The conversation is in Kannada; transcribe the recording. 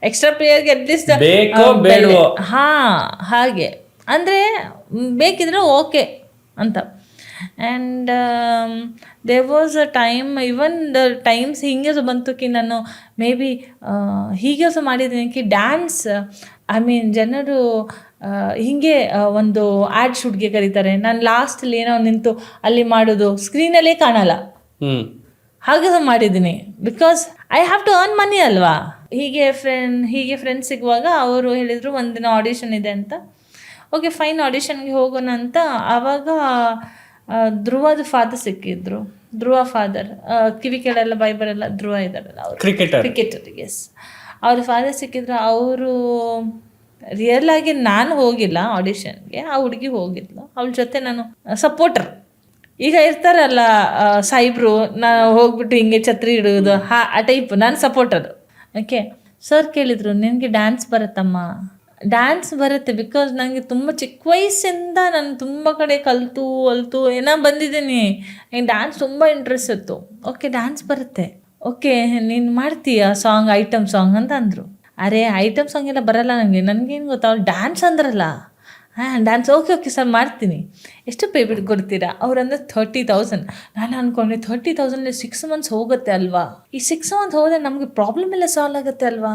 ಎಕ್ಸ್ಟ್ರಾ ಪ್ಲೇಯರ್ಗೆ ಅಟ್ಲೀಸ್ಟ್ ಬೇಕೋ ಬೇಡವೋ ಹಾಗೆ ಅಂದರೆ ಬೇಕಿದ್ರೆ ಓಕೆ ಅಂತ. And there was a time, even the times ಹಿಂಗೆ ಸಹ ಬಂತು ಕಿ ನಾನು ಮೇ ಬಿ ಹೀಗೆ ಸಹ ಮಾಡಿದ್ದೀನಿ ಕಿ ಡ್ಯಾನ್ಸ್, ಐ ಮೀನ್ ಜನರು ಹೀಗೆ ಒಂದು ಆ್ಯಡ್ ಶೂಟ್ಗೆ ಕರೀತಾರೆ, ನಾನು ಲಾಸ್ಟಲ್ಲಿ ಏನೋ ನಿಂತು ಅಲ್ಲಿ ಮಾಡೋದು ಸ್ಕ್ರೀನಲ್ಲೇ ಕಾಣಲ್ಲ, ಹಾಗೆ ಸಹ ಮಾಡಿದ್ದೀನಿ. Because I have to earn money ಅಲ್ವಾ. ಹೀಗೆ ಫ್ರೆಂಡ್ಸ್ ಸಿಗುವಾಗ ಅವರು ಹೇಳಿದರು ಒಂದಿನ ಆಡಿಷನ್ ಇದೆ ಅಂತ. ಓಕೆ ಫೈನ್, ಆಡಿಷನ್ಗೆ ಹೋಗೋಣ ಅಂತ. ಆವಾಗ ಧ್ರುವದ ಫಾದರ್ ಸಿಕ್ಕಿದ್ರು. ಧ್ರುವ ಫಾದರ್, ಕಿವಿ ಕೆಳಲ್ಲ ಬಾಯಿ ಬರಲ್ಲ ಧ್ರುವ ಇದ್ದಾರಲ್ಲ ಅವರು, ಕ್ರಿಕೆಟರ್. ಎಸ್, ಅವ್ರ ಫಾದರ್ ಸಿಕ್ಕಿದ್ರು. ಅವರು ರಿಯಲ್ ಆಗಿ ನಾನು ಹೋಗಿಲ್ಲ ಆಡಿಷನ್ಗೆ, ಆ ಹುಡುಗಿ ಹೋಗಿದ್ಲು. ಅವಳ ಜೊತೆ ನಾನು ಸಪೋರ್ಟರ್. ಈಗ ಇರ್ತಾರಲ್ಲ ಸಾಯಿಬ್ರು, ಹೋಗ್ಬಿಟ್ಟು ಹಿಂಗೆ ಛತ್ರಿ ಇಡೋದು, ಆ ಟೈಪ್. ನಾನು ಸಪೋರ್ಟರ್. ಓಕೆ, ಸರ್ ಕೇಳಿದರು ನಿನಗೆ ಡ್ಯಾನ್ಸ್ ಬರುತ್ತಮ್ಮ? ಡ್ಯಾನ್ಸ್ ಬರುತ್ತೆ, ಬಿಕಾಸ್ ನನಗೆ ತುಂಬ ಚಿಕ್ಕ ವಯಸ್ಸಿಂದ ನಾನು ತುಂಬ ಕಡೆ ಕಲಿತು ಏನೋ ಬಂದಿದ್ದೀನಿ. ನನಗೆ ಡ್ಯಾನ್ಸ್ ತುಂಬ ಇಂಟ್ರೆಸ್ಟ್ ಇತ್ತು. ಓಕೆ, ಡ್ಯಾನ್ಸ್ ಬರುತ್ತೆ, ಓಕೆ ನೀನು ಮಾಡ್ತೀಯ ಸಾಂಗ್, ಐಟಮ್ ಸಾಂಗ್ ಅಂತ ಅಂದರು. ಅರೆ ಐಟಮ್ ಸಾಂಗ್ ಎಲ್ಲ ಬರಲ್ಲ ನನಗೇನು ಗೊತ್ತಾ, ಅವ್ರು ಡ್ಯಾನ್ಸ್ ಅಂದ್ರಲ್ಲ, ಡ್ಯಾನ್ಸ್ ಓಕೆ ಸರ್ ಮಾಡ್ತೀನಿ. ಎಷ್ಟು ಪೇಮೆಂಟ್ ಕೊಡ್ತೀರಾ? ಅವ್ರಂದ್ರೆ 30,000. ನಾನು ಅಂದ್ಕೊಂಡೆ 30,000 6 months ಹೋಗುತ್ತೆ ಅಲ್ವಾ, ಈ 6 months ಹೋದರೆ ನಮಗೆ ಪ್ರಾಬ್ಲಮ್ ಎಲ್ಲ ಸಾಲ್ವ್ ಆಗುತ್ತೆ ಅಲ್ವಾ.